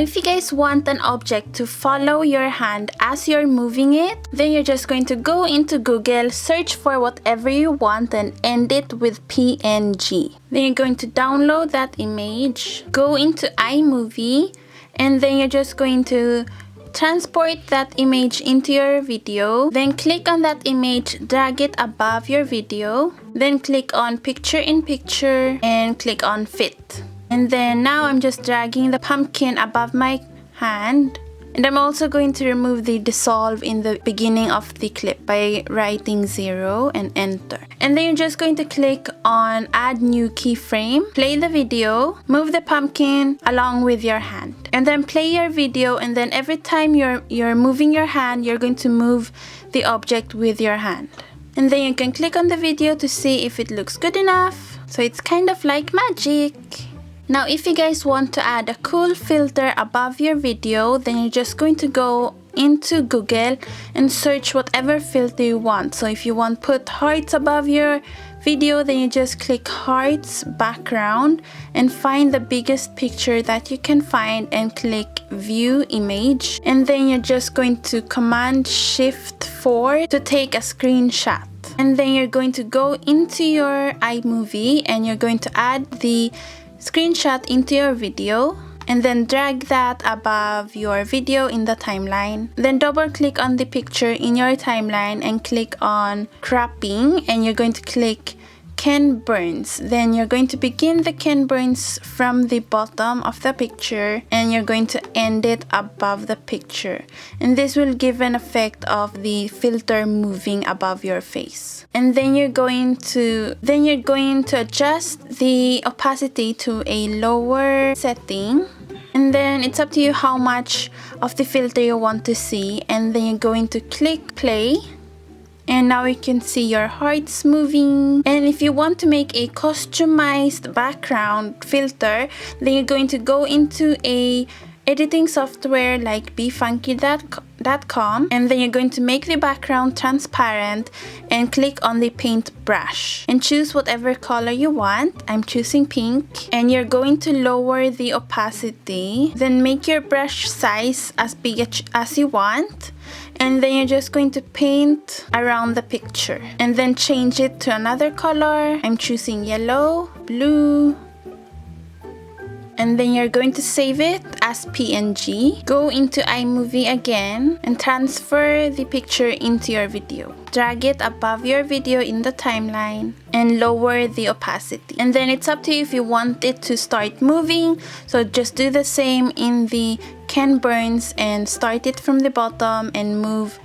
if you guys want an object to follow your hand as you're moving it, then you're just going to go into Google, search for whatever you want and end it with PNG. Then you're going to download that image, go into iMovie, and then you're just going to transport that image into your video. Then click on that image, drag it above your video, then click on picture in picture and click on fit. And then now I'm just dragging the pumpkin above my hand, and I'm also going to remove the dissolve in the beginning of the clip by writing 0 and enter. And then you're just going to click on add new keyframe, play the video, move the pumpkin along with your hand, and then play your video. And then every time you're moving your hand, you're going to move the object with your hand. And then you can click on the video to see if it looks good enough. So it's kind of like magic. Now if you guys want to add a cool filter above your video, then you're just going to go into Google and search whatever filter you want. So if you want to put hearts above your video, then you just click hearts background and find the biggest picture that you can find and click view image. And then you're just going to command shift 4 to take a screenshot. And then you're going to go into your iMovie and you're going to add the screenshot into your video, and then drag that above your video in the timeline. Then double click on the picture in your timeline and click on cropping, and you're going to click Ken Burns. Then you're going to begin the Ken Burns from the bottom of the picture and you're going to end it above the picture. And this will give an effect of the filter moving above your face. And then you're going to adjust the opacity to a lower setting. And then it's up to you how much of the filter you want to see. And then you're going to click play. And now you can see your hearts moving. And if you want to make a customized background filter, then you're going to go into a editing software like befunky.com, and then you're going to make the background transparent and click on the paint brush and choose whatever color you want. I'm choosing pink. And you're going to lower the opacity, then make your brush size as big as you want. And then you're just going to paint around the picture and then change it to another color. I'm choosing yellow, blue. And then you're going to save it as PNG. Go into iMovie again and transfer the picture into your video. Drag it above your video in the timeline and lower the opacity. And then it's up to you if you want it to start moving. So just do the same in the Ken Burns and start it from the bottom and move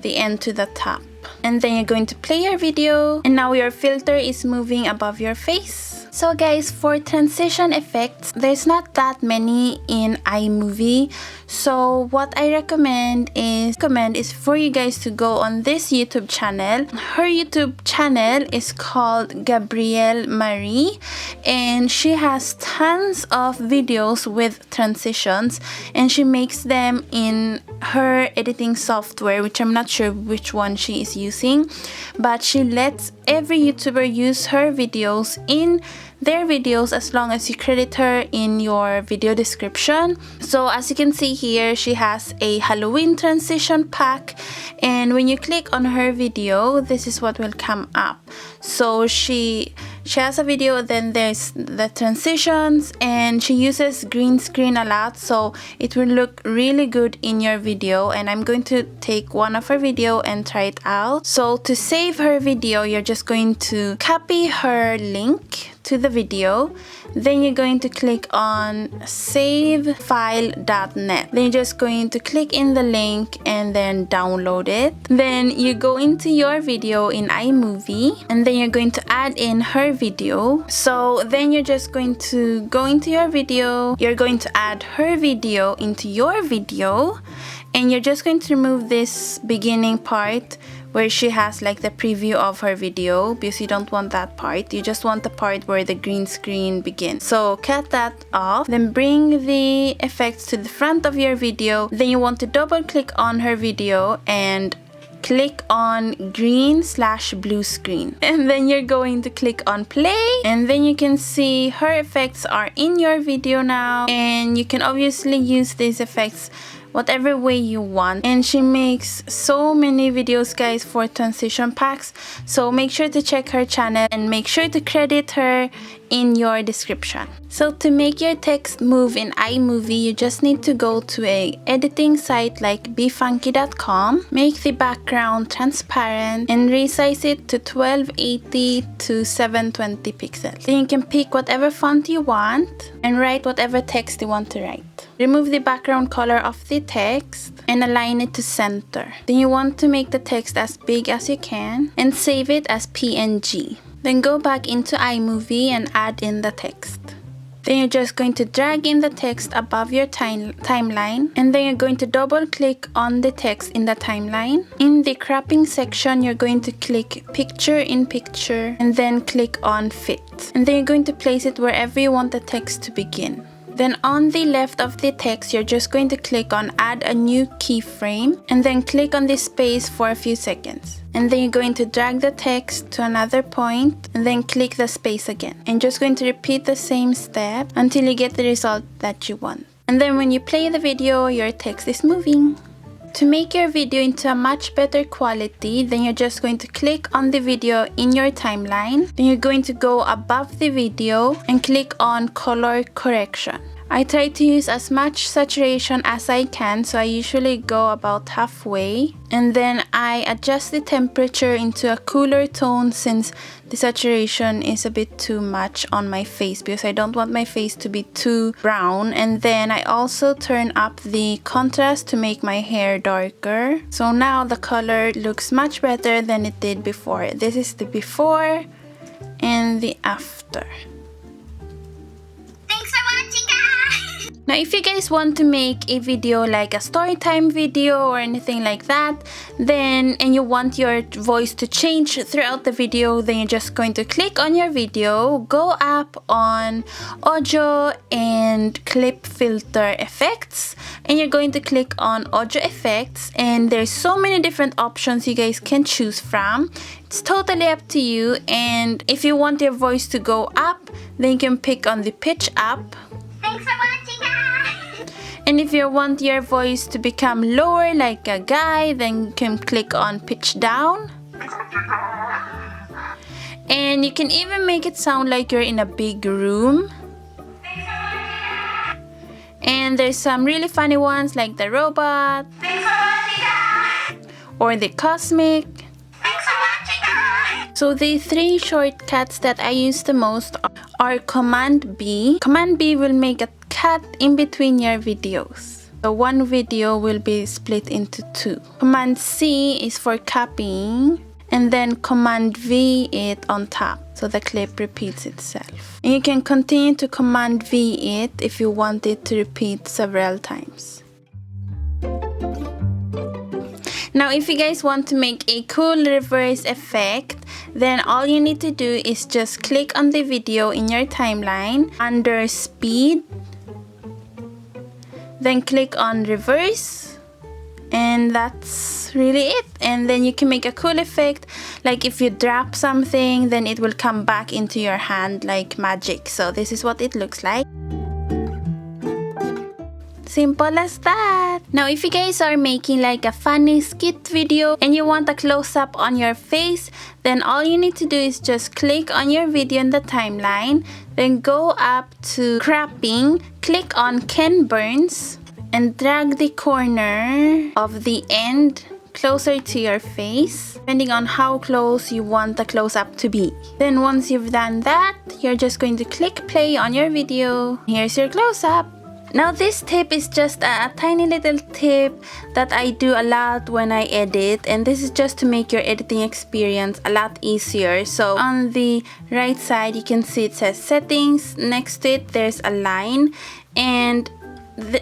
the end to the top. And then you're going to play your video, and now your filter is moving above your face. So guys, for transition effects, there's not that many in iMovie. So what I recommend is for you guys to go on this YouTube channel. Her YouTube channel is called Gabrielle Marie, and she has tons of videos with transitions, and she makes them in her editing software, which I'm not sure which one she is using, but she lets every YouTuber use her videos in their videos as long as you credit her in your video description. So as you can see here, she has a Halloween transition pack, and when you click on her video, this is what will come up. So she has a video, then there's the transitions, and she uses green screen a lot, so it will look really good in your video. And I'm going to take one of her video and try it out. So to save her video, you're just going to copy her link to the video, then you're going to click on savefile.net. Then you're just going to click in the link and then download it. Then you go into your video in iMovie, and then you're going to add in her video. So then you're just going to go into your video, you're going to add her video into your video, and you're just going to remove this beginning part where she has like the preview of her video, because you don't want that part. You just want the part where the green screen begins. So cut that off, then bring the effects to the front of your video. Then you want to double click on her video and click on green/blue screen, and then you're going to click on play, and then you can see her effects are in your video now, and you can obviously use these effects whatever way you want. And she makes so many videos, guys, for transition packs, so make sure to check her channel and make sure to credit her in your description. So to make your text move in iMovie, you just need to go to a editing site like befunky.com, make the background transparent, and resize it to 1280 to 720 pixels. Then you can pick whatever font you want and write whatever text you want to write. Remove the background color of the text and align it to center. Then you want to make the text as big as you can and save it as PNG. Then go back into iMovie and add in the text. Then you're just going to drag in the text above your timeline, and then you're going to double click on the text in the timeline. In the cropping section, you're going to click picture in picture and then click on fit. And then you're going to place it wherever you want the text to begin. Then on the left of the text, you're just going to click on add a new keyframe and then click on the space for a few seconds. And then you're going to drag the text to another point and then click the space again. And just going to repeat the same step until you get the result that you want. And then when you play the video, your text is moving. To make your video into a much better quality, then you're just going to click on the video in your timeline. Then you're going to go above the video and click on color correction. I try to use as much saturation as I can, so I usually go about halfway. And then I adjust the temperature into a cooler tone since the saturation is a bit too much on my face because I don't want my face to be too brown. And then I also turn up the contrast to make my hair darker. So now the color looks much better than it did before. This is the before and the after. Thanks for watching, guys! Now, if you guys want to make a video like a story time video or anything like that, and you want your voice to change throughout the video, then you're just going to click on your video, go up on audio and clip filter effects, and you're going to click on audio effects, and there's so many different options you guys can choose from. It's totally up to you. And if you want your voice to go up, then you can pick on the pitch up. Thanks for watching, guys! And if you want your voice to become lower like a guy, then you can click on pitch down. And you can even make it sound like you're in a big room. And there's some really funny ones like the robot or the cosmic. So the three shortcuts that I use the most are Command B. Command B will make a cut in between your videos. So one video will be split into two. Command C is for copying, and then Command V it on top, so the clip repeats itself. And you can continue to Command V it if you want it to repeat several times. Now, if you guys want to make a cool reverse effect, then all you need to do is just click on the video in your timeline under speed, then click on reverse, and that's really it. And then you can make a cool effect, like if you drop something, then it will come back into your hand like magic. So this is what it looks like. Simple as that. Now, if you guys are making like a funny skit video and you want a close-up on your face, then all you need to do is just click on your video in the timeline, then go up to cropping, click on Ken Burns, and drag the corner of the end closer to your face, depending on how close you want the close-up to be. Then once you've done that, you're just going to click play on your video. Here's your close-up. Now, this tip is just a tiny little tip that I do a lot when I edit, and this is just to make your editing experience a lot easier. So on the right side, you can see it says settings. Next to it, there's a line, and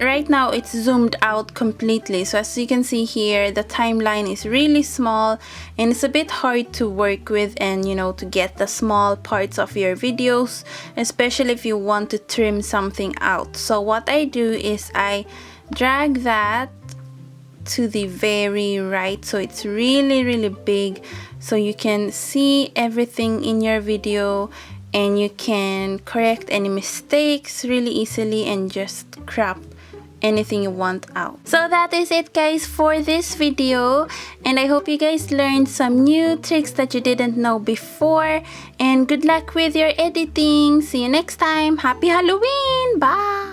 right now it's zoomed out completely. So as you can see here, the timeline is really small and it's a bit hard to work with, and to get the small parts of your videos, especially if you want to trim something out. So what I do is I drag that to the very right, so it's really big, so you can see everything in your video and you can correct any mistakes really easily and just crop anything you want out. So that is it guys for this video, and I hope you guys learned some new tricks that you didn't know before, and good luck with your editing. See you next time. Happy Halloween. Bye.